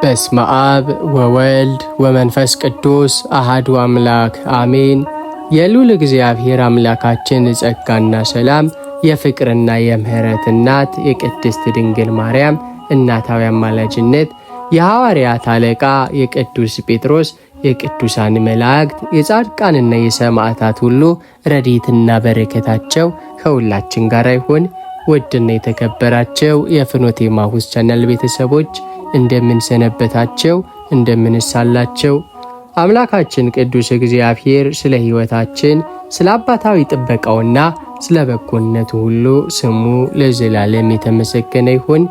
በስመ አብ ወወልድ ወመንፈስ ቅዱስ አሃዱ አምላክ አሜን። የልዑል እግዚአብሔር አምላካችን ጸጋና ሰላም የፍቅርና የምህረት እናት የቅድስት ድንግል ማርያም እናታዊ አማላጅነት የሐዋርያት አለቃ የቅዱስ ጴጥሮስ የቅዱሳን መላእክት የጻድቃንና የሰማዕታት ሁሉ ረድኤትና በረከታቸው ከሁላችን ጋር ይሁን። ውድና የተከበራቸው የፍኖተ ኤማሁስ ቻናል ቤተሰቦች እንደምን ሰነበታቸው? እንደምንሳላቸው? አምላካችን ቅዱስ እግዚአብሔር ስለ ሕይወታችን ስለ አባታዊ ጥበቃውና ስለ በጎነቱ ሁሉ ስሙ ለዘላለም የተመሰገነ ይሁን።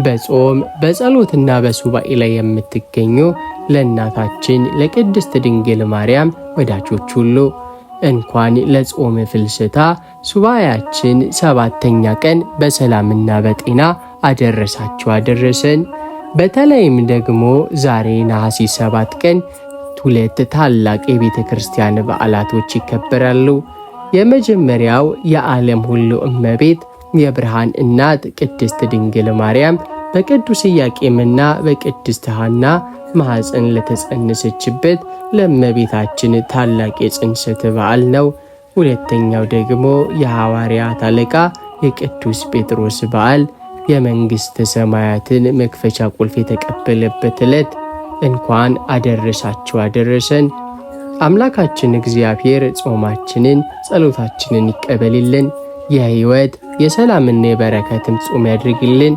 በጾም በጸሎትና በሱባኤ ላይ የምትገኙ ለእናታችን ለቅድስት ድንግል ማርያም ወዳጆች ሁሉ እንኳን ለጾም ፍልሰታ ሱባኤያችን 7ኛ ቀን በሰላምና በጤና አደረሳችሁ አደረሰን። በተለይም ደግሞ ዛሬ ነሐሴ 7 ቀን ሁለት ታላቅ የቤተ ክርስቲያን በዓላቶች ይከበራሉ። የመጀመሪያው የዓለም ሁሉ እመቤት የብርሃን እናት ቅድስት ድንግል ማርያም በቅዱስ ኢያቄምና በቅድስት ሐና ማኅፀን ለተጸነሰችበት ለእመቤታችን ታላቅ የጽንሰት በዓል ነው። ሁለተኛው ደግሞ የሐዋርያት አለቃ የቅዱስ ጴጥሮስ በዓል የመንግሥተ ሰማያትን መክፈቻ ቁልፍ የተቀበለበት ዕለት። እንኳን አደረሳችሁ አደረሰን። አምላካችን እግዚአብሔር ጾማችንን ጸሎታችንን ይቀበልልን። የሕይወት የሰላምና የበረከትም ጾም ያድርግልን።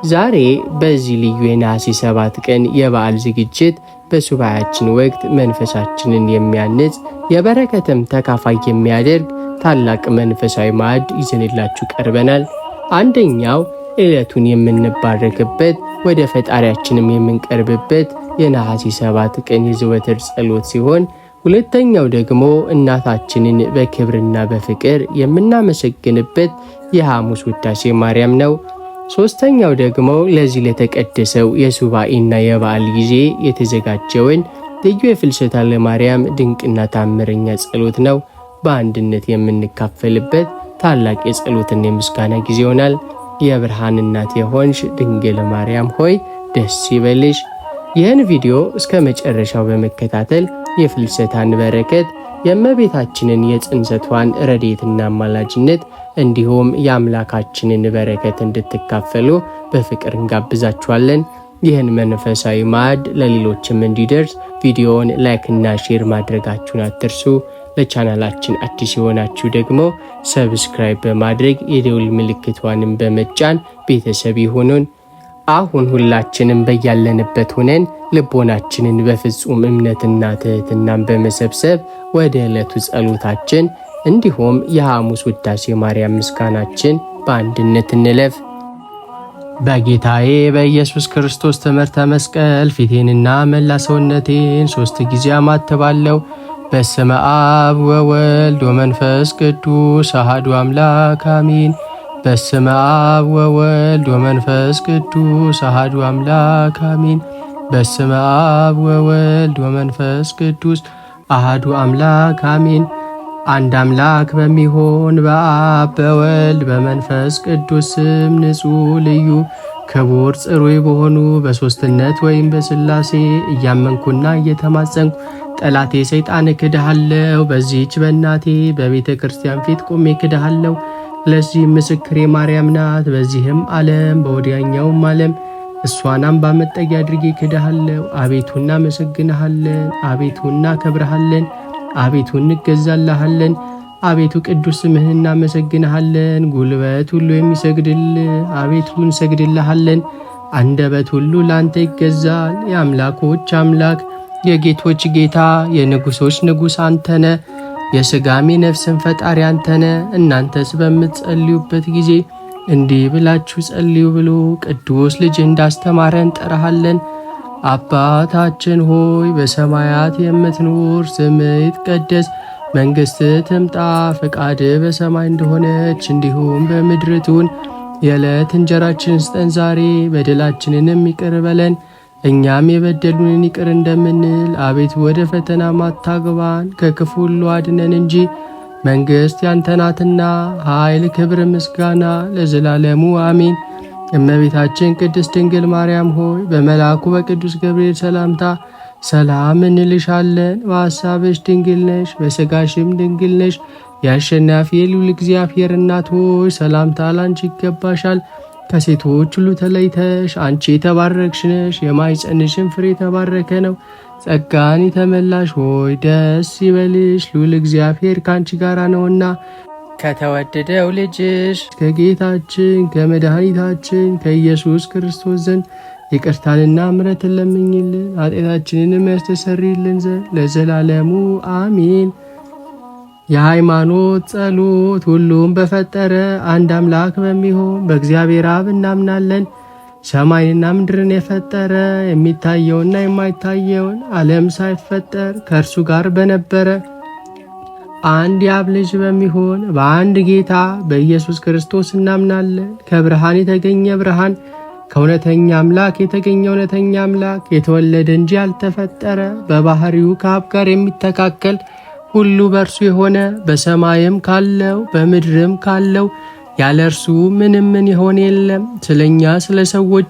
ዛሬ በዚህ ልዩ የነሐሴ 7 ቀን የበዓል ዝግጅት በሱባኤያችን ወቅት መንፈሳችንን የሚያንጽ የበረከትም ተካፋይ የሚያደርግ ታላቅ መንፈሳዊ ማዕድ ይዘንላችሁ ቀርበናል። አንደኛው ዕለቱን የምንባረክበት ወደ ፈጣሪያችንም የምንቀርብበት የነሐሴ 7 ቀን የዘወትር ጸሎት ሲሆን፣ ሁለተኛው ደግሞ እናታችንን በክብርና በፍቅር የምናመሰግንበት የሐሙስ ውዳሴ ማርያም ነው። ሦስተኛው ደግሞ ለዚህ ለተቀደሰው የሱባኤና የበዓል ጊዜ የተዘጋጀውን ልዩ የፍልሰታ ለማርያም ድንቅና ታምረኛ ጸሎት ነው። በአንድነት የምንካፈልበት ታላቅ የጸሎትና የምስጋና ጊዜ ይሆናል። የብርሃን እናት የሆንሽ ድንግል ማርያም ሆይ ደስ ይበልሽ። ይህን ቪዲዮ እስከ መጨረሻው በመከታተል የፍልሰታን በረከት የእመቤታችንን የጽንሰቷን ረድኤትና አማላጅነት እንዲሁም የአምላካችንን በረከት እንድትካፈሉ በፍቅር እንጋብዛችኋለን። ይህን መንፈሳዊ ማዕድ ለሌሎችም እንዲደርስ ቪዲዮውን ላይክና ሼር ማድረጋችሁን አትርሱ። ለቻናላችን አዲስ የሆናችሁ ደግሞ ሰብስክራይብ በማድረግ የደውል ምልክቷንም በመጫን ቤተሰብ ይሁኑን። አሁን ሁላችንም በያለንበት ሆነን ልቦናችንን በፍጹም እምነትና ትሕትናን በመሰብሰብ ወደ ዕለቱ ጸሎታችን እንዲሁም የሐሙስ ውዳሴ ማርያም ምስጋናችን በአንድነት እንለፍ። በጌታዬ በኢየሱስ ክርስቶስ ትምህርተ መስቀል ፊቴንና መላ ሰውነቴን 3 ጊዜ አማትባለሁ። በስመ አብ ወወልድ ወመንፈስ ቅዱስ አሐዱ አምላክ አሜን። በስመ አብ ወወልድ ወመንፈስ ቅዱስ አሐዱ አምላክ አሜን። በስመ አብ ወወልድ ወመንፈስ ቅዱስ አሐዱ አምላክ አሜን። አንድ አምላክ በሚሆን በአብ በወልድ በመንፈስ ቅዱስ ስም ንጹሕ ልዩ ክቡር ጽሩይ በሆኑ በሦስትነት ወይም በሥላሴ እያመንኩና እየተማጸንኩ ጠላቴ ሰይጣን ክድሃለሁ። በዚህች በእናቴ በቤተ ክርስቲያን ፊት ቆሜ ክድሃለሁ። ለዚህ ምስክሬ ማርያም ናት። በዚህም ዓለም በወዲያኛውም ዓለም እሷን አምባ መጠጊያ አድርጌ ክድሃለሁ። አቤቱ እናመሰግንሃለን። አቤቱ እናከብርሃለን። አቤቱ እንገዛልሃለን። አቤቱ ቅዱስ ስምህን እናመሰግንሃለን። ጉልበት ሁሉ የሚሰግድልህ አቤቱ እንሰግድልሃለን። አንደበት ሁሉ ላንተ ይገዛል። የአምላኮች አምላክ የጌቶች ጌታ የንጉሶች ንጉሥ አንተነ። የሥጋም የነፍስን ፈጣሪ አንተነ። እናንተስ በምትጸልዩበት ጊዜ እንዲህ ብላችሁ ጸልዩ ብሎ ቅዱስ ልጅ እንዳስተማረ እንጠራሃለን። አባታችን ሆይ በሰማያት የምትኖር፣ ስምህ ይትቀደስ፣ መንግሥትህ ትምጣ፣ ፈቃድህ በሰማይ እንደሆነች እንዲሁም በምድር ትሁን። የዕለት እንጀራችንን ስጠን ዛሬ፣ በደላችንንም ይቅር በለን እኛም የበደሉንን ይቅር እንደምንል። አቤቱ ወደ ፈተና አታግባን፣ ከክፉ ሁሉ አድነን እንጂ መንግሥት ያንተ ናትና ኃይል፣ ክብር፣ ምስጋና ለዘላለሙ አሜን። እመቤታችን ቅድስት ድንግል ማርያም ሆይ በመልአኩ በቅዱስ ገብርኤል ሰላምታ ሰላም እንልሻለን። በሐሳብሽ ድንግል ነሽ፣ በሥጋሽም ድንግል ነሽ። የአሸናፊ የልዑል እግዚአብሔር እናት ሆይ ሰላምታ ላንቺ ይገባሻል። ከሴቶች ሁሉ ተለይተሽ አንቺ የተባረክሽ ነሽ፣ የማኅፀንሽም ፍሬ የተባረከ ነው። ጸጋን የተመላሽ ሆይ ደስ ይበልሽ፣ ልዑል እግዚአብሔር ከአንቺ ጋር ነውና ከተወደደው ልጅሽ ከጌታችን ከመድኃኒታችን ከኢየሱስ ክርስቶስ ዘንድ ይቅርታንና ምሕረትን ለምኝልን ኃጢአታችንንም ያስተሰርይልን ዘንድ ለዘላለሙ አሜን። የሃይማኖት ጸሎት። ሁሉም በፈጠረ አንድ አምላክ በሚሆን በእግዚአብሔር አብ እናምናለን። ሰማይንና ምድርን የፈጠረ የሚታየውና የማይታየውን ዓለም ሳይፈጠር ከእርሱ ጋር በነበረ አንድ የአብ ልጅ በሚሆን በአንድ ጌታ በኢየሱስ ክርስቶስ እናምናለን። ከብርሃን የተገኘ ብርሃን፣ ከእውነተኛ አምላክ የተገኘ እውነተኛ አምላክ፣ የተወለደ እንጂ ያልተፈጠረ፣ በባህሪው ከአብ ጋር የሚተካከል፣ ሁሉ በእርሱ የሆነ፣ በሰማይም ካለው በምድርም ካለው ያለ እርሱ ምንም ምን ይሆን የለም። ስለኛ ስለ ሰዎች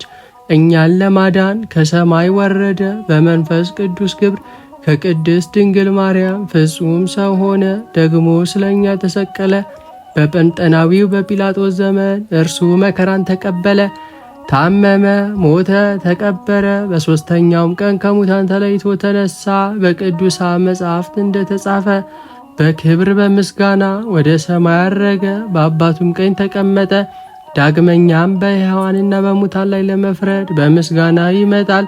እኛን ለማዳን ከሰማይ ወረደ። በመንፈስ ቅዱስ ግብር ከቅድስት ድንግል ማርያም ፍጹም ሰው ሆነ። ደግሞ ስለኛ ተሰቀለ። በጴንጠናዊው በጲላጦስ ዘመን እርሱ መከራን ተቀበለ፣ ታመመ፣ ሞተ፣ ተቀበረ። በሦስተኛውም ቀን ከሙታን ተለይቶ ተነሳ። በቅዱሳን መጻሕፍት እንደተጻፈ በክብር በምስጋና ወደ ሰማይ አረገ፣ በአባቱም ቀኝ ተቀመጠ። ዳግመኛም በሕያዋንና በሙታን ላይ ለመፍረድ በምስጋና ይመጣል።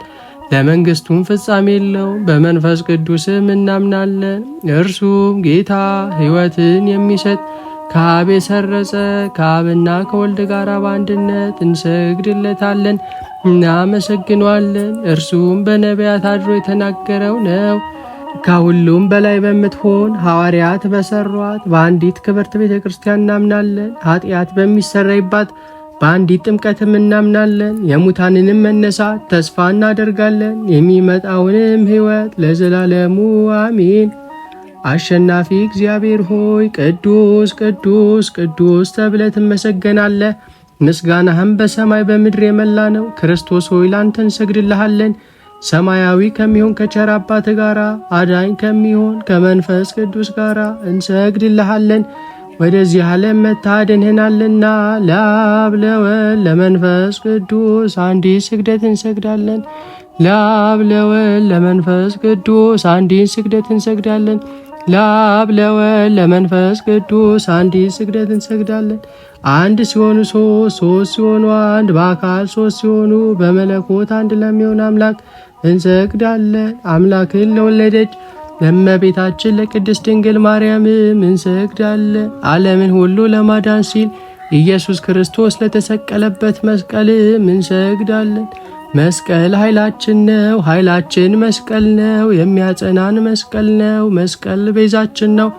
ለመንግሥቱም ፍጻሜ የለውም። በመንፈስ ቅዱስም እናምናለን። እርሱም ጌታ ሕይወትን የሚሰጥ ከአብ የሰረጸ ከአብና ከወልድ ጋር በአንድነት እንሰግድለታለን፣ እናመሰግነዋለን። እርሱም በነቢያት አድሮ የተናገረው ነው። ከሁሉም በላይ በምትሆን ሐዋርያት በሰሯት በአንዲት ክብርት ቤተ ክርስቲያን እናምናለን። ኃጢአት በሚሰረይባት በአንዲት ጥምቀትም እናምናለን። የሙታንንም መነሳት ተስፋ እናደርጋለን፣ የሚመጣውንም ሕይወት ለዘላለሙ አሜን። አሸናፊ እግዚአብሔር ሆይ ቅዱስ ቅዱስ ቅዱስ ተብለህ ትመሰገናለህ። ምስጋናህም በሰማይ በምድር የመላ ነው። ክርስቶስ ሆይ ላንተ እንሰግድልሃለን። ሰማያዊ ከሚሆን ከቸር አባት ጋር አዳኝ ከሚሆን ከመንፈስ ቅዱስ ጋር እንሰግድልሃለን። ወደዚህ ዓለም መታደንህናልና ለአብ ለወልድ ለመንፈስ ቅዱስ አንዲት ስግደት እንሰግዳለን። ለአብ ለወልድ ለመንፈስ ቅዱስ አንዲት ስግደት እንሰግዳለን። ለአብ ለወልድ ለመንፈስ ቅዱስ አንዲት ስግደት እንሰግዳለን። አንድ ሲሆኑ ሶስት፣ ሶስት ሲሆኑ አንድ፣ በአካል ሶስት ሲሆኑ በመለኮት አንድ ለሚሆን አምላክ እንሰግዳለን። አምላክን ለወለደች ለእመቤታችን ለቅድስት ድንግል ማርያምም እንሰግዳለን። ዓለምን ሁሉ ለማዳን ሲል ኢየሱስ ክርስቶስ ለተሰቀለበት መስቀልም እንሰግዳለን። መስቀል ኃይላችን ነው። ኃይላችን መስቀል ነው። የሚያጸናን መስቀል ነው። መስቀል ቤዛችን ነው።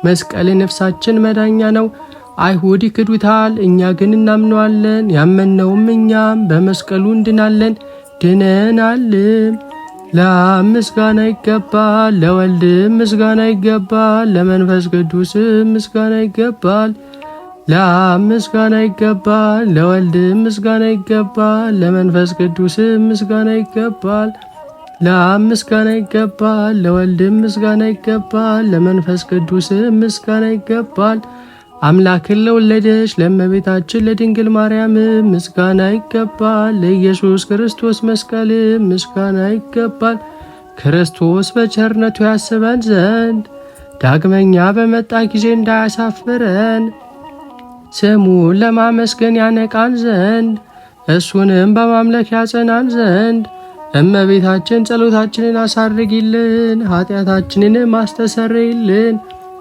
መስቀል ነፍሳችን መዳኛ ነው። አይሁድ ይክዱታል፣ እኛ ግን እናምነዋለን። ያመነውም እኛም በመስቀሉ እንድናለን፣ ድነናልም። ለአብ ምስጋና ይገባል፣ ለወልድም ምስጋና ይገባል፣ ለመንፈስ ቅዱስም ምስጋና ይገባል። ለአብ ምስጋና ይገባል፣ ለወልድም ምስጋና ይገባል፣ ለመንፈስ ቅዱስም ምስጋና ይገባል። ለአብ ምስጋና ይገባል፣ ለወልድም ምስጋና ይገባል፣ ለመንፈስ ቅዱስም ምስጋና ይገባል። አምላክን ለወለደች ለእመቤታችን ለድንግል ማርያም ምስጋና ይገባል። ለኢየሱስ ክርስቶስ መስቀል ምስጋና ይገባል። ክርስቶስ በቸርነቱ ያስበን ዘንድ ዳግመኛ በመጣ ጊዜ እንዳያሳፍረን ስሙን ለማመስገን ያነቃን ዘንድ እሱንም በማምለክ ያጸናን ዘንድ እመቤታችን ጸሎታችንን አሳርጊልን፣ ኃጢአታችንንም አስተሰርይልን።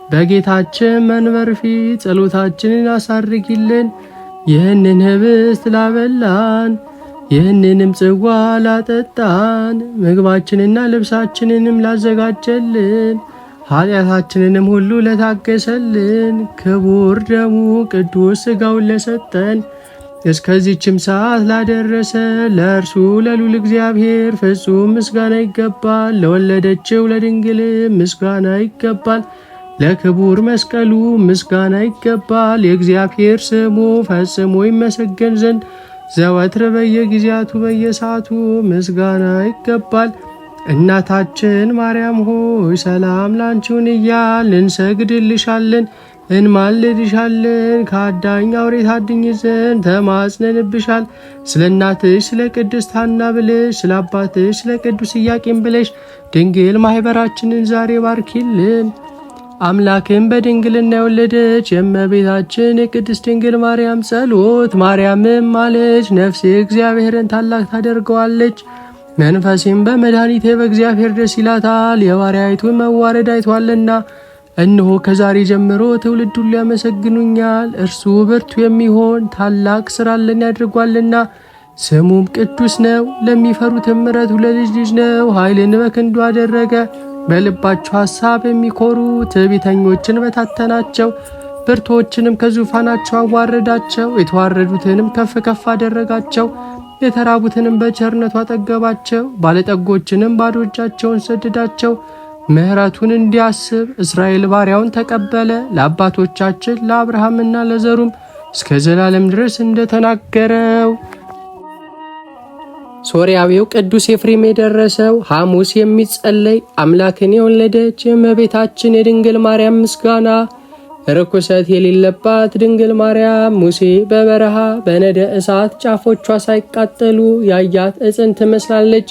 በጌታችን መንበር ፊት ጸሎታችንን አሳርጊልን። ይህንን ህብስት ላበላን፣ ይህንንም ጽዋ ላጠጣን፣ ምግባችንና ልብሳችንንም ላዘጋጀልን፣ ኃጢአታችንንም ሁሉ ለታገሰልን፣ ክቡር ደሙ ቅዱስ ሥጋውን ለሰጠን፣ እስከዚችም ሰዓት ላደረሰ ለእርሱ ለልዑል እግዚአብሔር ፍጹም ምስጋና ይገባል። ለወለደችው ለድንግል ምስጋና ይገባል። ለክቡር መስቀሉ ምስጋና ይገባል። የእግዚአብሔር ስሙ ፈጽሞ ይመሰገን ዘንድ ዘወትር በየጊዜያቱ በየሰዓቱ ምስጋና ይገባል። እናታችን ማርያም ሆይ ሰላም ላንቺ ይሁን እያልን እንሰግድልሻለን፣ እንማልድሻለን። ከአዳኝ አውሬ ታድኝ ዘንድ ተማጽነንብሻል። ስለ እናትሽ ስለ ቅድስት ሐና ብለሽ ስለ አባትሽ ስለ ቅዱስ ኢያቄም ብለሽ ድንግል ማኅበራችንን ዛሬ ባርኪልን። አምላክን በድንግልና የወለደች የእመቤታችን የቅድስት ድንግል ማርያም ጸሎት ማርያምም አለች፣ ነፍሴ እግዚአብሔርን ታላቅ ታደርገዋለች፣ መንፈሴም በመድኃኒቴ በእግዚአብሔር ደስ ይላታል፣ የባሪያይቱን መዋረድ አይቷልና። እነሆ ከዛሬ ጀምሮ ትውልድ ሁሉ ያመሰግኑኛል። እርሱ ብርቱ የሚሆን ታላቅ ሥራን ያድርጓልና፣ ስሙም ቅዱስ ነው። ለሚፈሩትም ምሕረቱ ለልጅ ልጅ ነው። ኃይልን በክንዱ አደረገ። በልባቸው ሐሳብ የሚኮሩ ትዕቢተኞችን በታተናቸው፣ ብርቶችንም ከዙፋናቸው አዋረዳቸው። የተዋረዱትንም ከፍ ከፍ አደረጋቸው። የተራቡትንም በቸርነቱ አጠገባቸው። ባለጠጎችንም ባዶ እጃቸውን ሰደዳቸው። ምሕረቱን እንዲያስብ እስራኤል ባሪያውን ተቀበለ። ለአባቶቻችን ለአብርሃምና ለዘሩም እስከ ዘላለም ድረስ እንደተናገረው። ሶርያዊው ቅዱስ ኤፍሬም የደረሰው ሐሙስ የሚጸለይ አምላክን የወለደች የእመቤታችን የድንግል ማርያም ምስጋና። ርኩሰት የሌለባት ድንግል ማርያም ሙሴ በበረሃ በነደ እሳት ጫፎቿ ሳይቃጠሉ ያያት ዕፅን ትመስላለች።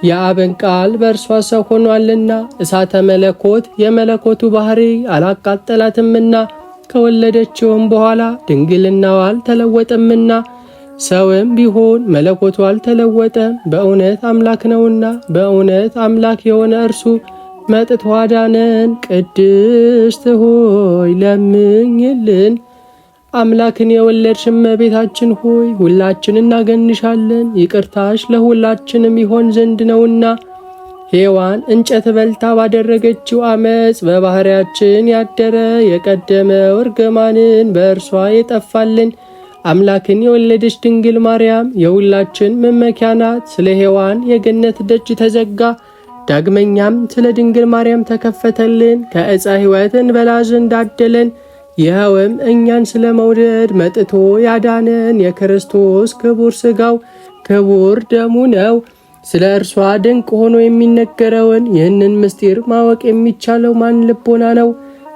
የአብን ቃል በእርሷ ሰው ሆኗልና እሳተ መለኮት የመለኮቱ ባህሪ አላቃጠላትምና ከወለደችውም በኋላ ድንግልናዋ አልተለወጠምና ሰውም ቢሆን መለኮቱ አልተለወጠም። በእውነት አምላክ ነውና በእውነት አምላክ የሆነ እርሱ መጥቶ አዳነን። ቅድስት ሆይ ለምኝልን። አምላክን የወለድሽ እመቤታችን ሆይ ሁላችን እናገንሻለን። ይቅርታሽ ለሁላችንም ይሆን ዘንድ ነውና ሔዋን እንጨት በልታ ባደረገችው አመፅ በባህሪያችን ያደረ የቀደመው እርግማንን በእርሷ የጠፋልን አምላክን የወለደች ድንግል ማርያም የሁላችን መመኪያ ናት። ስለ ሔዋን የገነት ደጅ ተዘጋ፣ ዳግመኛም ስለ ድንግል ማርያም ተከፈተልን። ከዕፀ ሕይወት እንበላ ዘንድ አደለን። ይኸውም እኛን ስለ መውደድ መጥቶ ያዳነን የክርስቶስ ክቡር ሥጋው ክቡር ደሙ ነው። ስለ እርሷ ድንቅ ሆኖ የሚነገረውን ይህንን ምስጢር ማወቅ የሚቻለው ማን ልቦና ነው?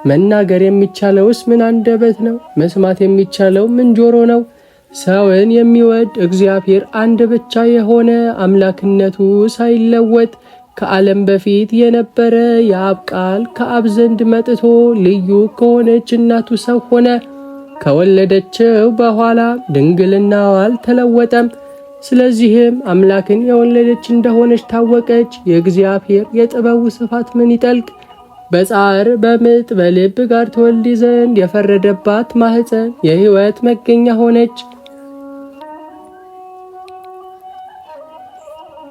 መናገር የሚቻለውስ ምን አንደበት ነው? መስማት የሚቻለው ምን ጆሮ ነው? ሰውን የሚወድ እግዚአብሔር አንድ ብቻ የሆነ አምላክነቱ ሳይለወጥ ከዓለም በፊት የነበረ የአብ ቃል ከአብ ዘንድ መጥቶ ልዩ ከሆነች እናቱ ሰው ሆነ። ከወለደችው በኋላ ድንግልናዋ አልተለወጠም። ስለዚህም አምላክን የወለደች እንደሆነች ታወቀች። የእግዚአብሔር የጥበቡ ስፋት ምን ይጠልቅ! በጻር በምጥ በልብ ጋር ተወልድ ዘንድ የፈረደባት ማህፀን የሕይወት መገኛ ሆነች።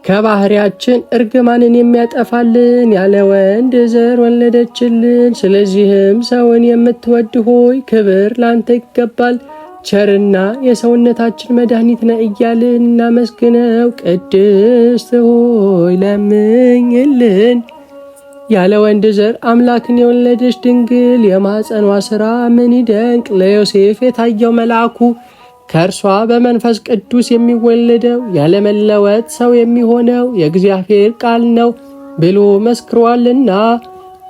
ከባህሪያችን እርግማንን የሚያጠፋልን ያለ ወንድ ዘር ወለደችልን። ስለዚህም ሰውን የምትወድ ሆይ ክብር ላንተ ይገባል። ቸርና የሰውነታችን መድኃኒት ነህ እያልን እናመስግነው። ቅድስት ሆይ ለምኝልን። ያለ ወንድ ዘር አምላክን የወለደች ድንግል የማኅፀኗ ሥራ ምን ይደንቅ! ለዮሴፍ የታየው መልአኩ ከእርሷ በመንፈስ ቅዱስ የሚወለደው ያለመለወጥ ሰው የሚሆነው የእግዚአብሔር ቃል ነው ብሎ መስክሯልና።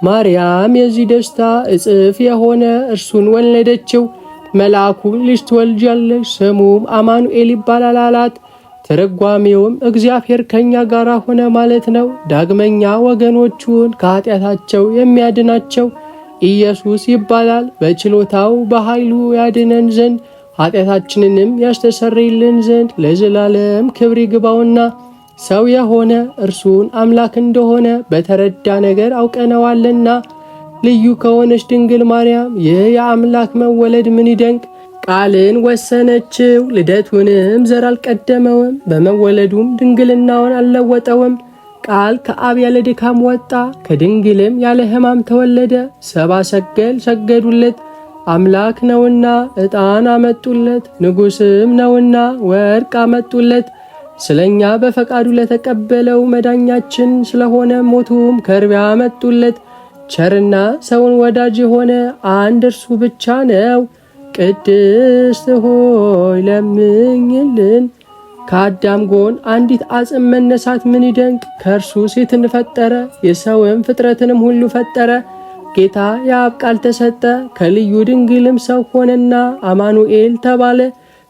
ማርያም የዚህ ደስታ እጽፍ የሆነ እርሱን ወለደችው። መልአኩ ልጅ ትወልጃለሽ፣ ስሙም አማኑኤል ይባላል አላት። ትርጓሜውም እግዚአብሔር ከኛ ጋር ሆነ ማለት ነው። ዳግመኛ ወገኖቹን ከኃጢአታቸው የሚያድናቸው ኢየሱስ ይባላል። በችሎታው በኃይሉ ያድነን ዘንድ ኃጢአታችንንም ያስተሰርይልን ዘንድ ለዘላለም ክብር ይግባውና ሰው የሆነ እርሱን አምላክ እንደሆነ በተረዳ ነገር አውቀነዋልና። ልዩ ከሆነች ድንግል ማርያም ይህ የአምላክ መወለድ ምን ይደንቅ! ቃልን ወሰነችው፣ ልደቱንም ዘር አልቀደመውም፣ በመወለዱም ድንግልናውን አልለወጠውም። ቃል ከአብ ያለ ድካም ወጣ፣ ከድንግልም ያለ ሕማም ተወለደ። ሰብአ ሰገል ሰገዱለት፣ አምላክ ነውና ዕጣን አመጡለት፣ ንጉሥም ነውና ወርቅ አመጡለት። ስለኛ በፈቃዱ ለተቀበለው መዳኛችን ስለሆነ ሞቱም ከርቤ አመጡለት። ቸርና ሰውን ወዳጅ የሆነ አንድ እርሱ ብቻ ነው። ቅድስት ሆይ ለምኝልን። ከአዳም ጎን አንዲት አጽም መነሳት ምን ይደንቅ! ከእርሱ ሴትን ፈጠረ፣ የሰውም ፍጥረትንም ሁሉ ፈጠረ። ጌታ የአብ ቃል ተሰጠ፣ ከልዩ ድንግልም ሰው ሆነና አማኑኤል ተባለ።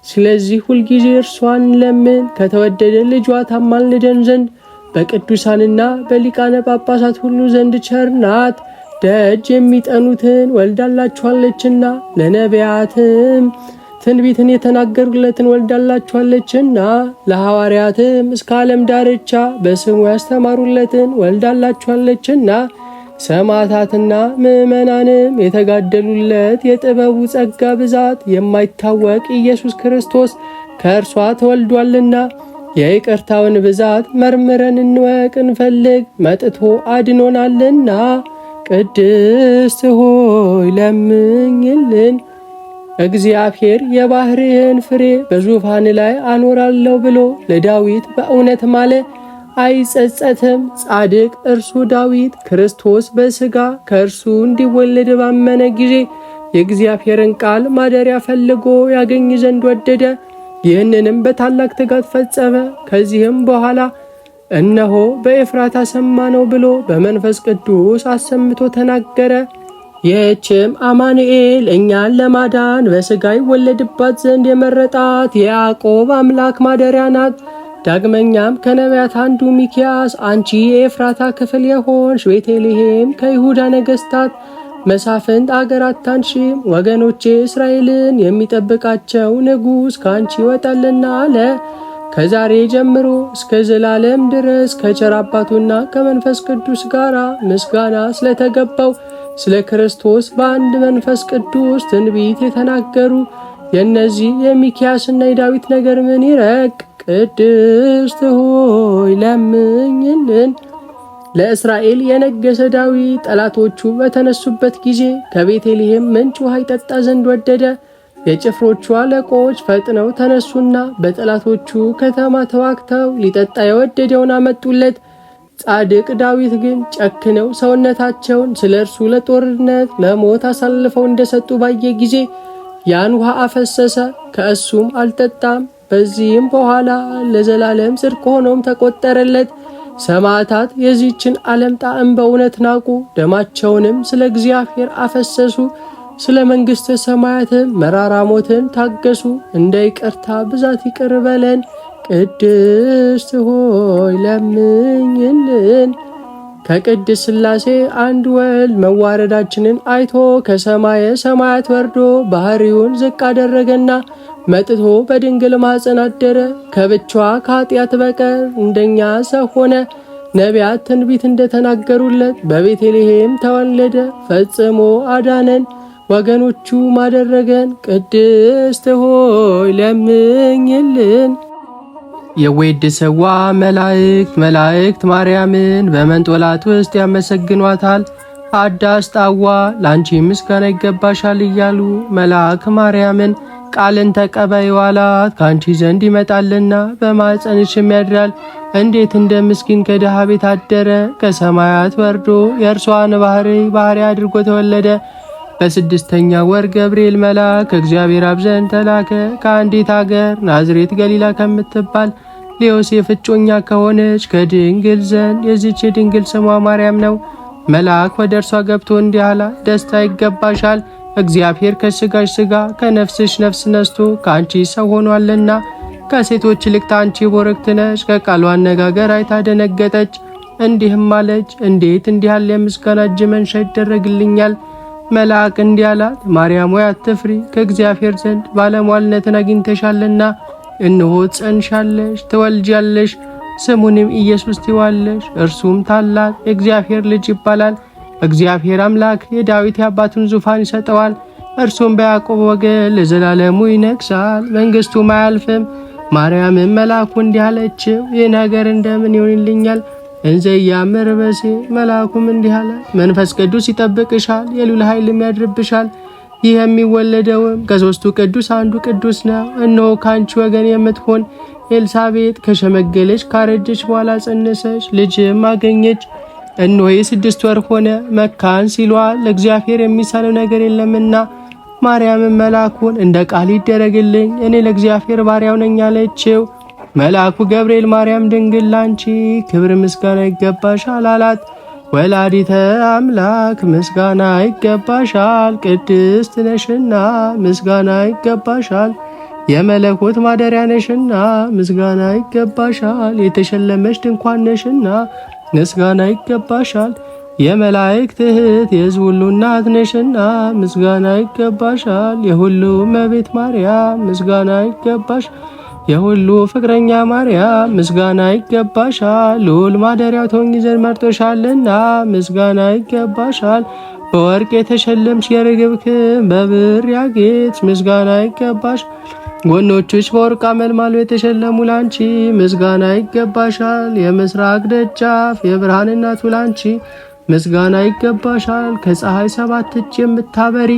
ስለዚህ ሁልጊዜ እርሷን ለምን ከተወደደ ልጇ ታማልደን ዘንድ በቅዱሳንና በሊቃነ ጳጳሳት ሁሉ ዘንድ ቸር ናት። ደጅ የሚጠኑትን ወልዳላችኋለችና ለነቢያትም ትንቢትን የተናገሩለትን ወልዳላችኋለችና ለሐዋርያትም እስከ ዓለም ዳርቻ በስሙ ያስተማሩለትን ወልዳላችኋለችና ሰማዕታትና ምዕመናንም የተጋደሉለት የጥበቡ ጸጋ ብዛት የማይታወቅ ኢየሱስ ክርስቶስ ከእርሷ ተወልዷልና የይቅርታውን ብዛት መርምረን እንወቅ እንፈልግ፣ መጥቶ አድኖናልና። ቅድስት ሆይ ለምኝልን። እግዚአብሔር የባሕርይህን ፍሬ በዙፋን ላይ አኖራለሁ ብሎ ለዳዊት በእውነት ማለ፣ አይጸጸትም። ጻድቅ እርሱ ዳዊት ክርስቶስ በሥጋ ከእርሱ እንዲወለድ ባመነ ጊዜ የእግዚአብሔርን ቃል ማደሪያ ፈልጎ ያገኝ ዘንድ ወደደ። ይህንንም በታላቅ ትጋት ፈጸመ። ከዚህም በኋላ እነሆ በኤፍራታ ሰማነው ብሎ በመንፈስ ቅዱስ አሰምቶ ተናገረ። ይህችም አማኑኤል እኛን ለማዳን በሥጋ ይወለድባት ዘንድ የመረጣት የያዕቆብ አምላክ ማደሪያ ናት። ዳግመኛም ከነቢያት አንዱ ሚክያስ አንቺ የኤፍራታ ክፍል የሆንሽ ቤተልሔም ከይሁዳ ነገሥታት መሳፍንት አገር አታንሺም፣ ወገኖቼ እስራኤልን የሚጠብቃቸው ንጉሥ ከአንቺ ይወጣልና አለ። ከዛሬ ጀምሮ እስከ ዘላለም ድረስ ከቸር አባቱና ከመንፈስ ቅዱስ ጋር ምስጋና ስለተገባው ስለ ክርስቶስ በአንድ መንፈስ ቅዱስ ትንቢት የተናገሩ የእነዚህ የሚክያስና የዳዊት ነገር ምን ይረቅ! ቅድስት ሆይ ለምኝልን። ለእስራኤል የነገሰ ዳዊት ጠላቶቹ በተነሱበት ጊዜ ከቤተልሔም ምንጭ ውሃ ይጠጣ ዘንድ ወደደ። የጭፍሮቹ አለቆች ፈጥነው ተነሱና በጠላቶቹ ከተማ ተዋግተው ሊጠጣ የወደደውን አመጡለት። ጻድቅ ዳዊት ግን ጨክነው ሰውነታቸውን ስለ እርሱ ለጦርነት ለሞት አሳልፈው እንደሰጡ ባየ ጊዜ ያን ውሃ አፈሰሰ፣ ከእሱም አልጠጣም። በዚህም በኋላ ለዘላለም ጽድቅ ሆኖም ተቆጠረለት። ሰማዕታት የዚህችን ዓለም ጣዕም በእውነት ናቁ፣ ደማቸውንም ስለ እግዚአብሔር አፈሰሱ። ስለ መንግሥተ ሰማያትም መራራ ሞትን ታገሱ። እንደ ይቅርታ ብዛት ይቅር በለን። ቅድስት ሆይ ለምኝልን። ከቅድስት ሥላሴ አንድ ወልድ መዋረዳችንን አይቶ ከሰማየ ሰማያት ወርዶ ባሕሪውን ዝቅ አደረገና መጥቶ በድንግል ማኅፀን አደረ። ከብቻዋ ከኃጢአት በቀር እንደኛ ሰው ሆነ። ነቢያት ትንቢት እንደተናገሩለት በቤተልሔም ተወለደ። ፈጽሞ አዳነን፣ ወገኖቹ ማደረገን። ቅድስት ሆይ ለምኝልን። የወይድ ሰዋ መላእክት ማርያምን በመንጦላት ውስጥ ያመሰግኗታል። አዳስ ጣዋ ላንቺ ምስጋና ይገባሻል እያሉ መልአክ ማርያምን ቃልን ተቀበይው አላት። ካንቺ ዘንድ ይመጣልና በማኅፀንሽም ያድራል። እንዴት እንደ ምስኪን ከድሃ ቤት አደረ። ከሰማያት ወርዶ የእርሷን ባሕርይ አድርጎ ተወለደ። በስድስተኛ ወር ገብርኤል መልአክ ከእግዚአብሔር አብ ዘንድ ተላከ። ከአንዲት አገር ናዝሬት ገሊላ ከምትባል ለዮሴፍ እጮኛ ከሆነች ከድንግል ዘንድ የዚች የድንግል ስሟ ማርያም ነው። መልአክ ወደ እርሷ ገብቶ እንዲህ አላት፣ ደስታ ይገባሻል፣ እግዚአብሔር ከሥጋሽ ሥጋ ከነፍስሽ ነፍስ ነስቶ ከአንቺ ሰው ሆኗልና። ከሴቶች ይልቅ አንቺ ቡርክት ነሽ። ከቃሉ አነጋገር አይታ ደነገጠች፣ እንዲህም አለች፣ እንዴት እንዲህ ያለ የምስጋና እጅ መንሻ ይደረግልኛል? መልአክ እንዲህ አላት፣ ማርያም ሆይ አትፍሪ፣ ከእግዚአብሔር ዘንድ ባለሟልነትን አግኝተሻልና። እነሆ ትጸንሻለሽ፣ ትወልጃለሽ፣ ስሙንም ኢየሱስ ትይዋለሽ። እርሱም ታላቅ የእግዚአብሔር ልጅ ይባላል። እግዚአብሔር አምላክ የዳዊት የአባቱን ዙፋን ይሰጠዋል። እርሱም በያዕቆብ ወገን ለዘላለሙ ይነግሣል፣ መንግሥቱም አያልፍም። ማርያምም መልአኩ እንዲህ አለችው፣ ይህ ነገር እንደምን ይሆንልኛል? እንዘ ያምር በሴ። መልአኩም እንዲህ አለ፣ መንፈስ ቅዱስ ይጠብቅሻል፣ የልዑል ኃይልም ያድርብሻል። ይህ የሚወለደውም ከሦስቱ ቅዱስ አንዱ ቅዱስ ነው። እነሆ ከአንቺ ወገን የምትሆን ኤልሳቤጥ ከሸመገለች ካረጀች በኋላ ጸነሰች፣ ልጅም አገኘች። እነሆ የ6 ወር ሆነ፣ መካን ሲሏል፣ ለእግዚአብሔር የሚሳነው ነገር የለምና። ማርያምን መልአኩን እንደ ቃል ይደረግልኝ እኔ ለእግዚአብሔር ባሪያው ነኝ አለችው። መልአኩ ገብርኤል ማርያም ድንግል ላንቺ ክብር ምስጋና ይገባሻል አላት። ወላዲተ አምላክ ምስጋና ይገባሻል፣ ቅድስት ነሽና ምስጋና ይገባሻል፣ የመለኮት ማደሪያ ነሽና ምስጋና ይገባሻል፣ የተሸለመሽ ድንኳን ነሽና ምስጋና ይገባሻል፣ የመላእክት እህት የሕዝብ ሁሉ እናት ነሽና ምስጋና ይገባሻል፣ የሁሉ እመቤት ማርያም ምስጋና ይገባሻል፣ የሁሉ ፍቅረኛ ማርያም ምስጋና ይገባሻል፣ ልዑል ማደሪያው ትሆኚ ዘንድ መርጦሻልና ምስጋና ይገባሻል፣ በወርቅ የተሸለምሽ የርግብ ክንፍ በብር ያጌጥሽ ምስጋና ይገባሻል፣ ጎኖችሽ በወርቅ አመልማሎ የተሸለሙ ላንቺ ምስጋና ይገባሻል፣ የምስራቅ ደጃፍ የብርሃን እናቱ ላንቺ ምስጋና ይገባሻል፣ ከፀሐይ 7 እጅ የምታበሪ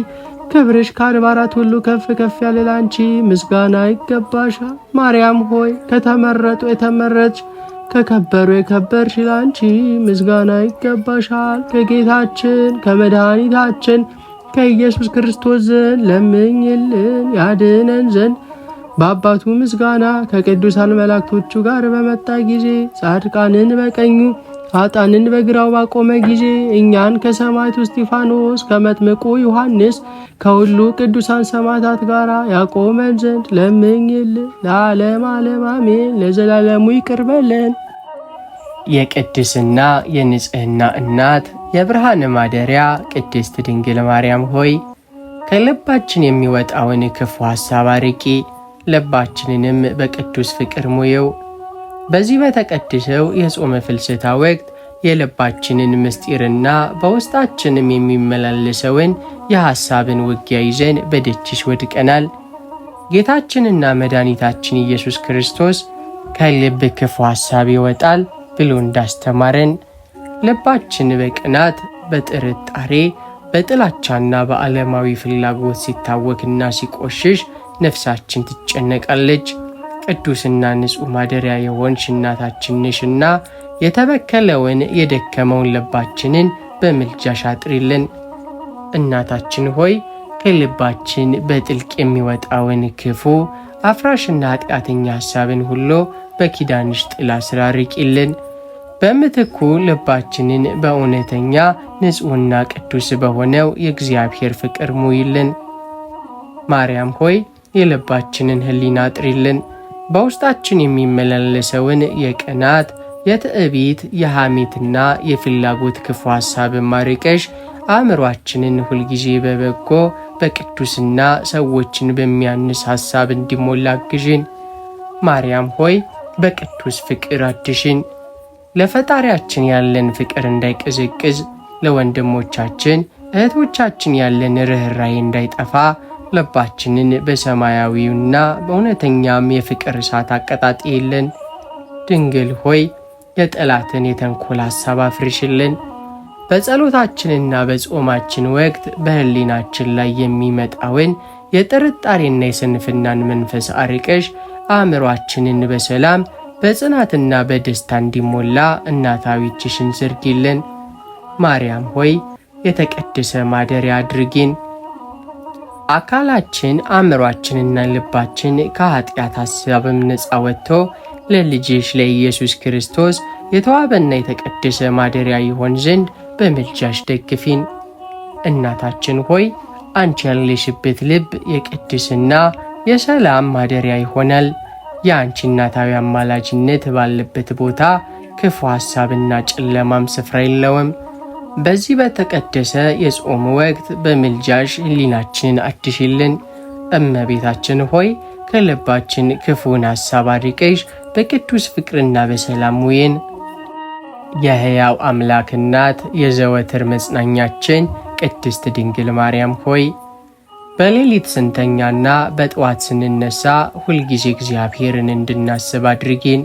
ክብርሽ ከአድባራት ሁሉ ከፍ ከፍ ያለ ላንቺ ምስጋና ይገባሻል። ማርያም ሆይ ከተመረጡ የተመረጥሽ ከከበሩ የከበርሽ ላንቺ ምስጋና ይገባሻል። ከጌታችን ከመድኃኒታችን ከኢየሱስ ክርስቶስ ዘንድ ለምኝልን ያድነን ዘንድ በአባቱ ምስጋና ከቅዱሳን መላእክቶቹ ጋር በመጣ ጊዜ ጻድቃንን በቀኙ ኃጥአንን በግራው ባቆመ ጊዜ እኛን ከሰማዕቱ እስጢፋኖስ ከመጥምቁ ዮሐንስ ከሁሉ ቅዱሳን ሰማዕታት ጋር ያቆመን ዘንድ ለምኝልን። ለዓለም ዓለም አሜን። ለዘላለሙ ይቅር በለን። የቅድስና የንጽህና እናት የብርሃን ማደሪያ ቅድስት ድንግል ማርያም ሆይ ከልባችን የሚወጣውን ክፉ ሐሳብ አርቂ፣ ልባችንንም በቅዱስ ፍቅር ሙየው። በዚህ በተቀደሰው የጾመ ፍልሰታ ወቅት የልባችንን ምስጢርና በውስጣችንም የሚመላለሰውን የሐሳብን ውጊያ ይዘን በደጅሽ ወድቀናል። ጌታችንና መድኃኒታችን ኢየሱስ ክርስቶስ ከልብ ክፉ ሐሳብ ይወጣል ብሎ እንዳስተማረን ልባችን በቅናት፣ በጥርጣሬ፣ በጥላቻና በዓለማዊ ፍላጎት ሲታወክና ሲቆሽሽ ነፍሳችን ትጨነቃለች። ቅዱስና ንጹሕ ማደሪያ የሆንሽ እናታችን ነሽና የተበከለውን የደከመውን ልባችንን በምልጃሽ አጥሪልን። እናታችን ሆይ ከልባችን በጥልቅ የሚወጣውን ክፉ አፍራሽና ኃጢአተኛ ሐሳብን ሁሉ በኪዳንሽ ጥላ ስር አርቂልን። በምትኩ ልባችንን በእውነተኛ ንጹሕና ቅዱስ በሆነው የእግዚአብሔር ፍቅር ሙይልን። ማርያም ሆይ የልባችንን ሕሊና አጥሪልን። በውስጣችን የሚመላለሰውን የቅናት፣ የትዕቢት፣ የሐሜትና የፍላጎት ክፉ ሐሳብን ማርቀሽ አእምሯችንን ሁልጊዜ በበጎ በቅዱስና ሰዎችን በሚያንስ ሐሳብ እንዲሞላ አግዥን። ማርያም ሆይ በቅዱስ ፍቅር አድሽን። ለፈጣሪያችን ያለን ፍቅር እንዳይቀዘቅዝ፣ ለወንድሞቻችን እህቶቻችን ያለን ርኅራኄ እንዳይጠፋ ልባችንን በሰማያዊውና በእውነተኛም የፍቅር እሳት አቀጣጥይልን። ድንግል ሆይ የጠላትን የተንኮል ሐሳብ አፍርሽልን። በጸሎታችንና በጾማችን ወቅት በሕሊናችን ላይ የሚመጣውን የጥርጣሬና የስንፍናን መንፈስ አርቀሽ አእምሯችንን በሰላም በጽናትና በደስታ እንዲሞላ እናታዊ እጅሽን ዘርጊልን። ማርያም ሆይ የተቀደሰ ማደሪያ አድርጊን። አካላችን አእምሯችንና ልባችን ከኃጢአት ሐሳብም ነፃ ወጥቶ ለልጅሽ ለኢየሱስ ክርስቶስ የተዋበና የተቀደሰ ማደሪያ ይሆን ዘንድ በምልጃሽ ደግፊን። እናታችን ሆይ አንቺ ያለሽበት ልብ የቅድስና የሰላም ማደሪያ ይሆናል። የአንቺ እናታዊ አማላጅነት ባለበት ቦታ ክፉ ሐሳብና ጨለማም ስፍራ የለውም። በዚህ በተቀደሰ የጾም ወቅት በምልጃሽ ሕሊናችንን አድሽልን። እመቤታችን ሆይ ከልባችን ክፉን ሐሳብ አርቀሽ በቅዱስ ፍቅርና በሰላም ሙይን። የሕያው አምላክ እናት የዘወትር መጽናኛችን ቅድስት ድንግል ማርያም ሆይ በሌሊት ስንተኛና በጠዋት ስንነሳ ሁልጊዜ እግዚአብሔርን እንድናስብ አድርጊን።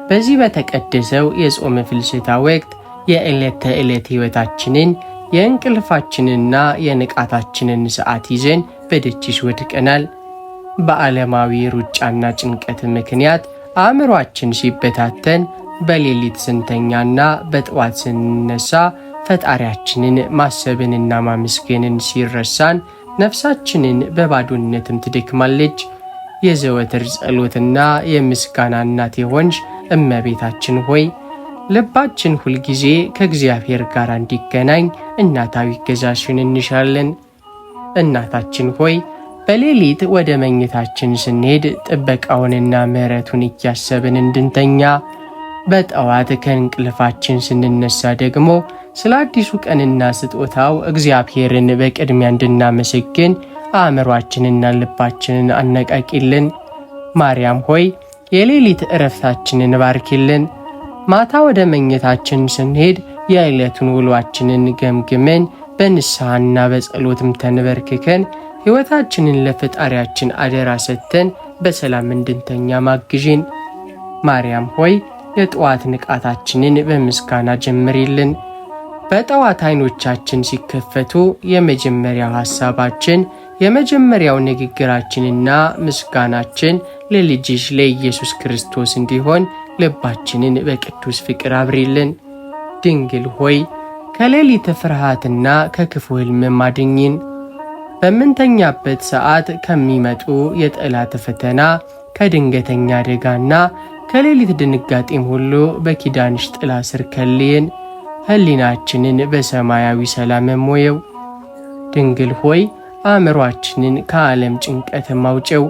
በዚህ በተቀደሰው የጾም ፍልሰታ ወቅት የዕለት ተዕለት ሕይወታችንን የእንቅልፋችንና የንቃታችንን ሰዓት ይዘን በደጅሽ ወድቀናል። በዓለማዊ ሩጫና ጭንቀት ምክንያት አእምሯችን ሲበታተን በሌሊት ስንተኛና በጠዋት ስንነሳ ፈጣሪያችንን ማሰብንና ማመስገንን ሲረሳን ነፍሳችንን በባዶነትም ትደክማለች። የዘወትር ጸሎትና የምስጋና እናት የሆንሽ እመቤታችን ሆይ ልባችን ሁልጊዜ ከእግዚአብሔር ጋር እንዲገናኝ እናታዊ እገዛሽን እንሻለን። እናታችን ሆይ በሌሊት ወደ መኝታችን ስንሄድ ጥበቃውንና ምሕረቱን እያሰብን እንድንተኛ፣ በጠዋት ከእንቅልፋችን ስንነሳ ደግሞ ስለ አዲሱ ቀንና ስጦታው እግዚአብሔርን በቅድሚያ እንድናመሰግን አእምሯችንና ልባችንን አነቃቂልን። ማርያም ሆይ የሌሊት ዕረፍታችንን ባርኪልን። ማታ ወደ መኝታችን ስንሄድ የዕለቱን ውሏችንን ገምግመን በንስሐና በጸሎትም ተንበርክከን ሕይወታችንን ለፈጣሪያችን አደራ ሰጥተን በሰላም እንድንተኛ ማግዢን። ማርያም ሆይ የጠዋት ንቃታችንን በምስጋና ጀምሪልን። በጠዋት ዓይኖቻችን ሲከፈቱ የመጀመሪያው ሐሳባችን የመጀመሪያው ንግግራችንና ምስጋናችን ለልጅሽ ለኢየሱስ ክርስቶስ እንዲሆን ልባችንን በቅዱስ ፍቅር አብሪልን። ድንግል ሆይ ከሌሊት ፍርሃትና ከክፉ ሕልም አድኝን። በምንተኛበት ሰዓት ከሚመጡ የጠላት ፈተና፣ ከድንገተኛ አደጋና ከሌሊት ድንጋጤም ሁሉ በኪዳንሽ ጥላ ስር ከልየን። ሕሊናችንን በሰማያዊ ሰላም ሞየው። ድንግል ሆይ አእምሯችንን ከዓለም ጭንቀት ማውጨው።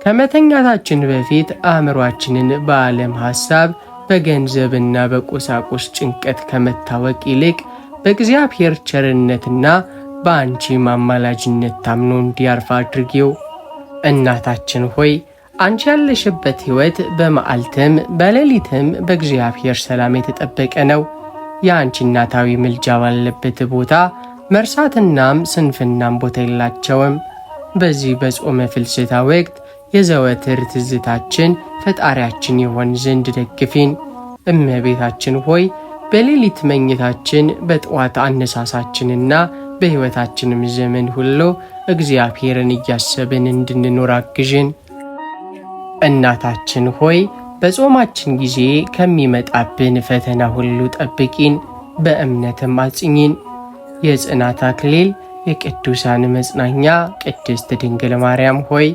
ከመተኛታችን በፊት አእምሯችንን በዓለም ሐሳብ፣ በገንዘብና በቁሳቁስ ጭንቀት ከመታወቅ ይልቅ በእግዚአብሔር ቸርነትና በአንቺ ማማላጅነት ታምኖ እንዲያርፍ አድርጊው። እናታችን ሆይ አንቺ ያለሽበት ሕይወት በመዓልትም በሌሊትም በእግዚአብሔር ሰላም የተጠበቀ ነው። የአንቺ እናታዊ ምልጃ ባለበት ቦታ መርሳትናም ስንፍናም ቦታ የላቸውም። በዚህ በጾመ ፍልሰታ ወቅት የዘወትር ትዝታችን ፈጣሪያችን ይሆን ዘንድ ደግፊን። እመቤታችን ሆይ በሌሊት መኝታችን በጠዋት አነሳሳችንና በሕይወታችንም ዘመን ሁሉ እግዚአብሔርን እያሰብን እንድንኖር አግዥን። እናታችን ሆይ በጾማችን ጊዜ ከሚመጣብን ፈተና ሁሉ ጠብቂን፣ በእምነትም አጽኚን። የጽናት አክሊል የቅዱሳን መጽናኛ ቅድስት ድንግል ማርያም ሆይ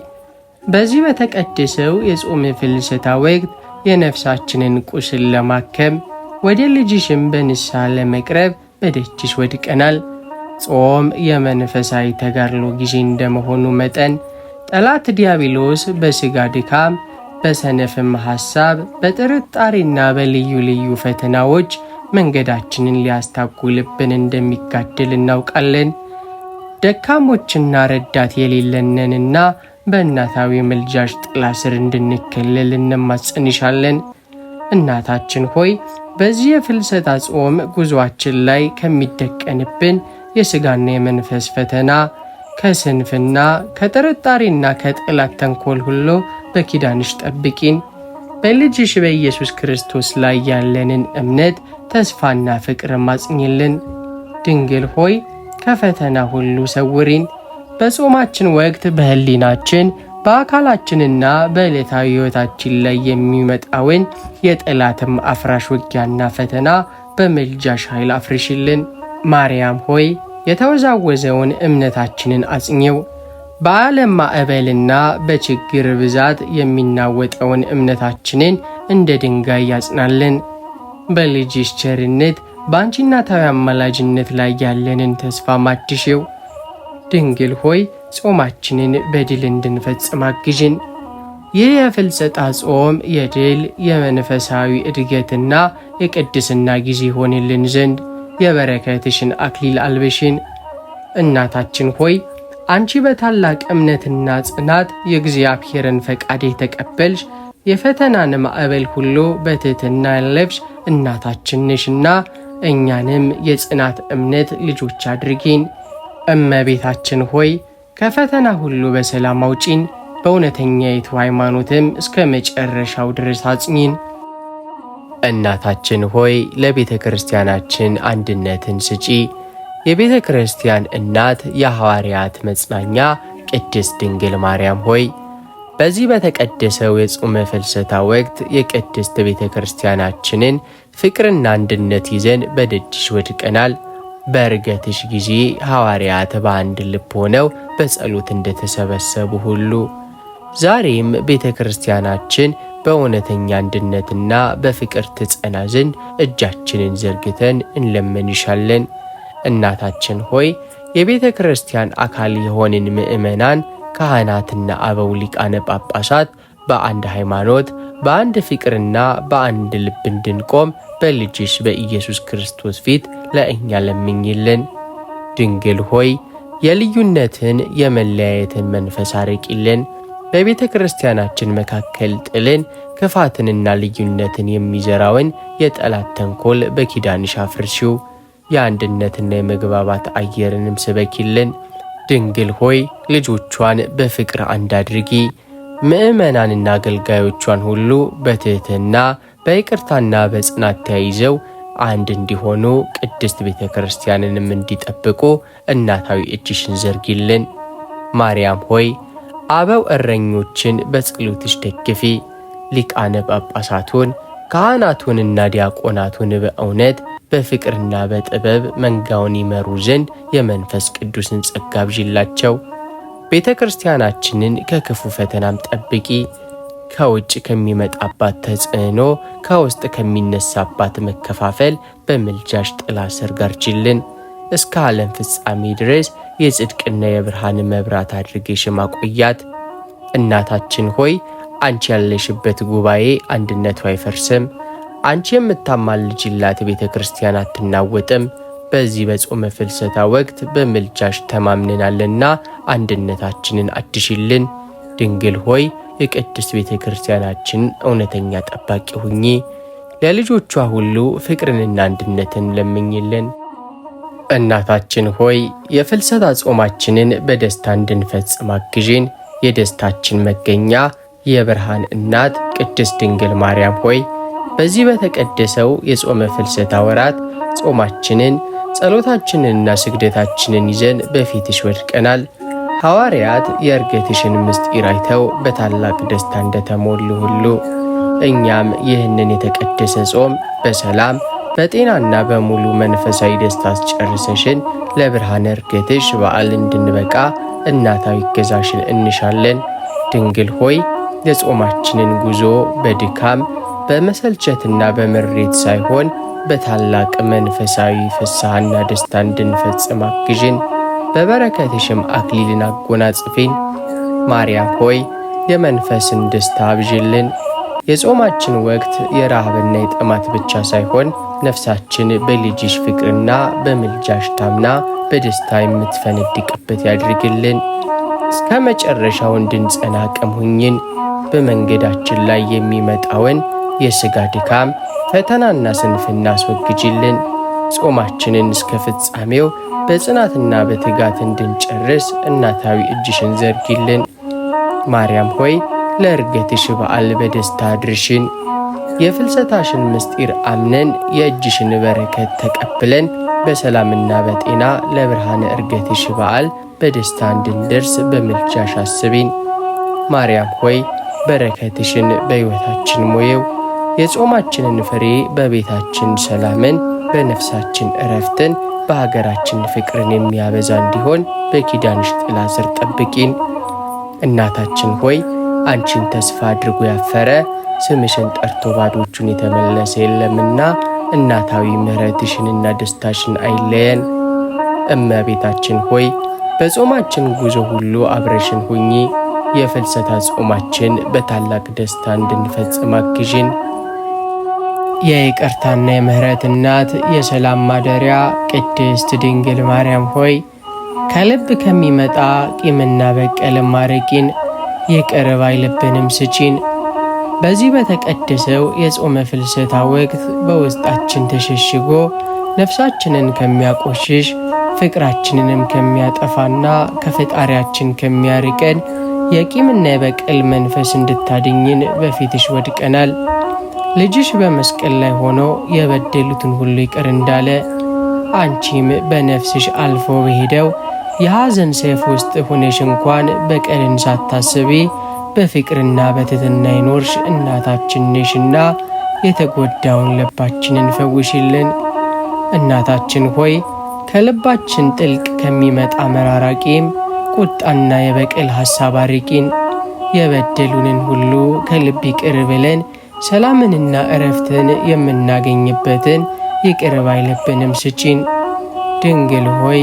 በዚህ በተቀደሰው የጾም ፍልሰታ ወቅት የነፍሳችንን ቁስል ለማከም ወደ ልጅሽም በንስሐ ለመቅረብ በደጅሽ ወድቀናል። ጾም የመንፈሳዊ ተጋድሎ ጊዜ እንደመሆኑ መጠን ጠላት ዲያብሎስ በሥጋ ድካም፣ በሰነፍም ሐሳብ፣ በጥርጣሬና በልዩ ልዩ ፈተናዎች መንገዳችንን ሊያስታጉልብን እንደሚጋድል እናውቃለን። ደካሞችና ረዳት የሌለንንና በእናታዊ ምልጃሽ ጥላ ስር እንድንከለል እንማጸንሻለን። እናታችን ሆይ በዚህ የፍልሰታ ጾም ጉዞአችን ላይ ከሚደቀንብን የሥጋና የመንፈስ ፈተና፣ ከስንፍና፣ ከጥርጣሬና ከጠላት ተንኮል ሁሉ በኪዳንሽ ጠብቂን። በልጅሽ በኢየሱስ ክርስቶስ ላይ ያለንን እምነት፣ ተስፋና ፍቅር ማጽኝልን። ድንግል ሆይ ከፈተና ሁሉ ሰውሪን። በጾማችን ወቅት በሕሊናችን በአካላችንና በዕለታዊ ሕይወታችን ላይ የሚመጣውን የጠላትም አፍራሽ ውጊያና ፈተና በምልጃሽ ኃይል አፍርሽልን። ማርያም ሆይ የተወዛወዘውን እምነታችንን አጽኚው። በዓለም ማዕበልና በችግር ብዛት የሚናወጠውን እምነታችንን እንደ ድንጋይ ያጽናልን። በልጅሽ ቸርነት በአንቺ እናታዊ አማላጅነት ላይ ያለንን ተስፋ ማድሽው። ድንግል ሆይ ጾማችንን በድል እንድንፈጽም አግዥን። ይህ የፍልሰታ ጾም የድል የመንፈሳዊ እድገትና የቅድስና ጊዜ ሆንልን ዘንድ የበረከትሽን አክሊል አልብሽን። እናታችን ሆይ አንቺ በታላቅ እምነትና ጽናት የእግዚአብሔርን ፈቃድ የተቀበልሽ የፈተናን ማዕበል ሁሉ በትሕትና ያለፍሽ እናታችን ነሽና እኛንም የጽናት እምነት ልጆች አድርጊን። እመቤታችን ሆይ ከፈተና ሁሉ በሰላም አውጪን፣ በእውነተኛይቱ ሃይማኖትም እስከ መጨረሻው ድረስ አጽኚን። እናታችን ሆይ ለቤተ ክርስቲያናችን አንድነትን ስጪ። የቤተ ክርስቲያን እናት የሐዋርያት መጽናኛ ቅድስት ድንግል ማርያም ሆይ በዚህ በተቀደሰው የጾመ ፍልሰታ ወቅት የቅድስት ቤተ ክርስቲያናችንን ፍቅርና አንድነት ይዘን በደጅሽ ወድቀናል። በዕርገትሽ ጊዜ ሐዋርያት በአንድ ልብ ሆነው በጸሎት እንደተሰበሰቡ ሁሉ ዛሬም ቤተ ክርስቲያናችን በእውነተኛ አንድነትና በፍቅር ትጸና ዘንድ እጃችንን ዘርግተን እንለምንሻለን። እናታችን ሆይ የቤተ ክርስቲያን አካል የሆንን ምእመናን ካህናትና አበው ሊቃነ ጳጳሳት በአንድ ሃይማኖት በአንድ ፍቅርና በአንድ ልብ እንድንቆም በልጅሽ በኢየሱስ ክርስቶስ ፊት ለእኛ ለምኝልን። ድንግል ሆይ የልዩነትን የመለያየትን መንፈስ አርቂልን። በቤተ ክርስቲያናችን መካከል ጥልን፣ ክፋትንና ልዩነትን የሚዘራውን የጠላት ተንኮል በኪዳንሽ አፍርሺው። የአንድነትና የመግባባት አየርንም ስበኪልን። ድንግል ሆይ ልጆቿን በፍቅር አንድ አድርጊ። ምእመናንና አገልጋዮቿን ሁሉ በትሕትና በይቅርታና በጽናት ተያይዘው አንድ እንዲሆኑ ቅድስት ቤተ ክርስቲያንንም እንዲጠብቁ እናታዊ እጅሽን ዘርጊልን። ማርያም ሆይ አበው እረኞችን በጸሎትሽ ደግፊ። ሊቃነ ጳጳሳቱን ካህናቱንና ዲያቆናቱን በእውነት በፍቅርና በጥበብ መንጋውን ይመሩ ዘንድ የመንፈስ ቅዱስን ጸጋ አብዢላቸው። ቤተ ክርስቲያናችንን ከክፉ ፈተናም ጠብቂ። ከውጭ ከሚመጣባት ተጽዕኖ፣ ከውስጥ ከሚነሳባት መከፋፈል በምልጃሽ ጥላ ስር ጋርጂልን። እስከ ዓለም ፍጻሜ ድረስ የጽድቅና የብርሃን መብራት አድርገሽ ማቆያት። እናታችን ሆይ አንቺ ያለሽበት ጉባኤ አንድነቱ አይፈርስም። አንቺ የምታማልጅላት ቤተ ክርስቲያን አትናወጥም። በዚህ በጾመ ፍልሰታ ወቅት በምልጃሽ ተማምነናልና አንድነታችንን አድሽልን። ድንግል ሆይ የቅድስት ቤተ ክርስቲያናችን እውነተኛ ጠባቂ ሁኚ። ለልጆቿ ሁሉ ፍቅርንና አንድነትን ለምኝልን። እናታችን ሆይ የፍልሰታ ጾማችንን በደስታ እንድንፈጽም አግዢን። የደስታችን መገኛ የብርሃን እናት ቅድስት ድንግል ማርያም ሆይ በዚህ በተቀደሰው የጾመ ፍልሰታ ወራት ጾማችንን፣ ጸሎታችንንና ስግደታችንን ይዘን በፊትሽ ወድቀናል። ሐዋርያት የዕርገትሽን ምስጢር አይተው በታላቅ ደስታ እንደተሞሉ ሁሉ እኛም ይህንን የተቀደሰ ጾም በሰላም በጤናና በሙሉ መንፈሳዊ ደስታ አስጨርሰሽን ለብርሃነ ዕርገትሽ በዓል እንድንበቃ እናታዊ እገዛሽን እንሻለን። ድንግል ሆይ የጾማችንን ጉዞ በድካም በመሰልቸትና በምሬት ሳይሆን በታላቅ መንፈሳዊ ፍስሐና ደስታ እንድንፈጽም አግዥን። በበረከትሽም አክሊልን አጎናጽፊን። ማርያም ሆይ የመንፈስን ደስታ አብዥልን። የጾማችን ወቅት የረሃብና የጥማት ብቻ ሳይሆን ነፍሳችን በልጅሽ ፍቅርና በምልጃሽ ታምና በደስታ የምትፈነድቅበት ያድርግልን። እስከ መጨረሻው እንድንጸና አቅም ሁኝን። በመንገዳችን ላይ የሚመጣውን የሥጋ ድካም፣ ፈተናና ስንፍና አስወግጅልን። ጾማችንን እስከ ፍጻሜው በጽናትና በትጋት እንድንጨርስ እናታዊ እጅሽን ዘርጊልን። ማርያም ሆይ ለዕርገትሽ በዓል በደስታ አድርሽን። የፍልሰታሽን ምስጢር አምነን የእጅሽን በረከት ተቀብለን በሰላምና በጤና ለብርሃነ ዕርገትሽ በዓል በደስታ እንድንደርስ በምልጃሽ አስቢን። ማርያም ሆይ በረከትሽን በሕይወታችን ሞየው። የጾማችንን ፍሬ በቤታችን ሰላምን፣ በነፍሳችን ዕረፍትን፣ በሀገራችን ፍቅርን የሚያበዛ እንዲሆን በኪዳንሽ ጥላ ስር ጠብቂን። እናታችን ሆይ አንቺን ተስፋ አድርጎ ያፈረ ስምሽን ጠርቶ ባዶ እጁን የተመለሰ የለምና እናታዊ ምሕረትሽንና ደስታሽን አይለየን። እመቤታችን ሆይ በጾማችን ጉዞ ሁሉ አብረሽን ሁኚ። የፍልሰታ ጾማችን በታላቅ ደስታ እንድንፈጽም አግዥን። የይቅርታና የምሕረት እናት የሰላም ማደሪያ ቅድስት ድንግል ማርያም ሆይ ከልብ ከሚመጣ ቂምና በቀልም አርቂን፣ ይቅር ባይ ልብንም ስጪን። በዚህ በተቀደሰው የጾመ ፍልሰታ ወቅት በውስጣችን ተሸሽጎ ነፍሳችንን ከሚያቆሽሽ ፍቅራችንንም ከሚያጠፋና ከፈጣሪያችን ከሚያርቀን የቂምና የበቀል መንፈስ እንድታድኝን በፊትሽ ወድቀናል። ልጅሽ በመስቀል ላይ ሆኖ የበደሉትን ሁሉ ይቅር እንዳለ አንቺም በነፍስሽ አልፎ በሄደው የሐዘን ሰይፍ ውስጥ ሆነሽ እንኳን በቀልን ሳታስቢ በፍቅርና በትሕትና ይኖርሽ እናታችን ነሽና የተጎዳውን ልባችንን ፈውሽልን። እናታችን ሆይ ከልባችን ጥልቅ ከሚመጣ መራራ ቂም፣ ቁጣና የበቀል ሐሳብ አርቂን። የበደሉንን ሁሉ ከልብ ይቅር ብለን ሰላምንና እረፍትን የምናገኝበትን ይቅር ባይ ልብንም ስጪን። ድንግል ሆይ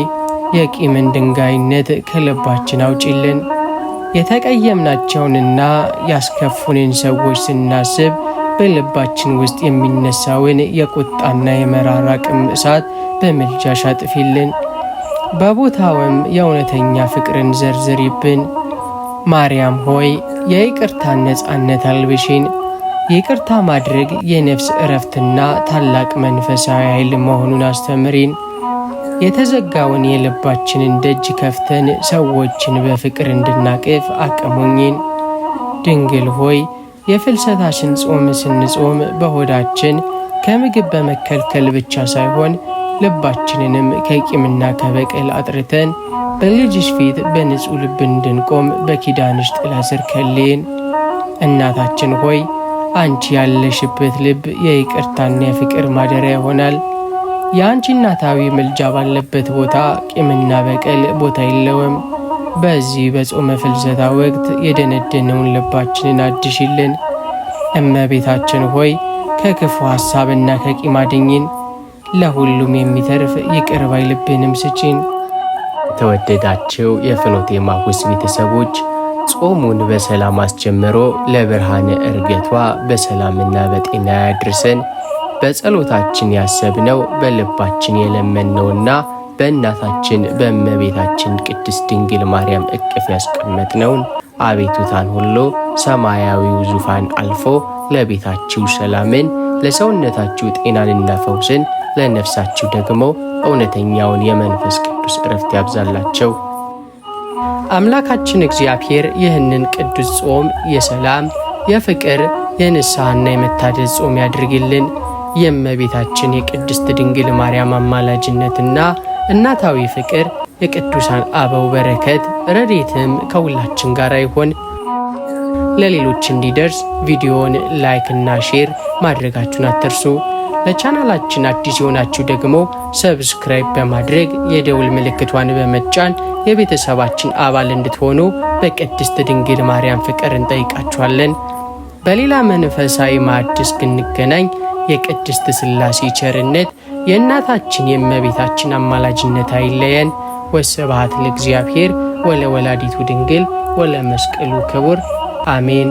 የቂምን ድንጋይነት ከልባችን አውጪልን። የተቀየምናቸውንና ያስከፉንን ሰዎች ስናስብ በልባችን ውስጥ የሚነሳውን የቁጣና የመራራ ቅም እሳት በምልጃሽ አጥፊልን። በቦታውም የእውነተኛ ፍቅርን ዘርዝሪብን። ማርያም ሆይ የይቅርታን ነፃነት አልብሽን። ይቅርታ ማድረግ የነፍስ እረፍትና ታላቅ መንፈሳዊ ኃይል መሆኑን አስተምሪን። የተዘጋውን የልባችንን ደጅ ከፍተን ሰዎችን በፍቅር እንድናቅፍ አቅሙኝን። ድንግል ሆይ የፍልሰታችን ጾም ስንጾም በሆዳችን ከምግብ በመከልከል ብቻ ሳይሆን ልባችንንም ከቂምና ከበቀል አጥርተን በልጅሽ ፊት በንጹሕ ልብ እንድንቆም በኪዳንሽ ጥላ ስር ከልይን። እናታችን ሆይ አንቺ ያለሽበት ልብ የይቅርታና የፍቅር ማደሪያ ይሆናል። የአንቺ እናታዊ ምልጃ ባለበት ቦታ ቂምና በቀል ቦታ የለውም። በዚህ በጾመ ፍልሰታ ወቅት የደነደነውን ልባችንን አድሽልን። እመቤታችን ሆይ ከክፉ ሐሳብና ከቂም አድኝን። ለሁሉም የሚተርፍ ይቅር ባይ ልብንም ስጪን። የተወደዳችሁ የፍኖተ ኤማሁስ ቤተሰቦች ጾሙን በሰላም አስጀምሮ ለብርሃነ ዕርገቷ በሰላምና በጤና ያድርሰን። በጸሎታችን ያሰብነው በልባችን የለመነውና በእናታችን በእመቤታችን ቅድስት ድንግል ማርያም እቅፍ ያስቀመጥነውን አቤቱታን ሁሉ ሰማያዊው ዙፋን አልፎ ለቤታችሁ ሰላምን፣ ለሰውነታችሁ ጤናንና ፈውስን፣ ለነፍሳችሁ ደግሞ እውነተኛውን የመንፈስ ቅዱስ ዕረፍት ያብዛላቸው። አምላካችን እግዚአብሔር ይህንን ቅዱስ ጾም የሰላም፣ የፍቅር፣ የንስሐና የመታደስ ጾም ያድርግልን። የእመቤታችን የቅድስት ድንግል ማርያም አማላጅነትና እናታዊ ፍቅር፣ የቅዱሳን አበው በረከት ረድኤትም ከሁላችን ጋር ይሆን። ለሌሎች እንዲደርስ ቪዲዮውን ላይክ እና ሼር ማድረጋችሁን አትርሱ። ለቻናላችን አዲስ የሆናችሁ ደግሞ ሰብስክራይብ በማድረግ የደውል ምልክቷን በመጫን የቤተሰባችን አባል እንድትሆኑ በቅድስት ድንግል ማርያም ፍቅር እንጠይቃችኋለን። በሌላ መንፈሳዊ ማዕድ እስክንገናኝ የቅድስት ሥላሴ ቸርነት የእናታችን የእመቤታችን አማላጅነት አይለየን። ወስብሐት ለእግዚአብሔር ወለወላዲቱ ድንግል ወለመስቀሉ ክቡር አሜን።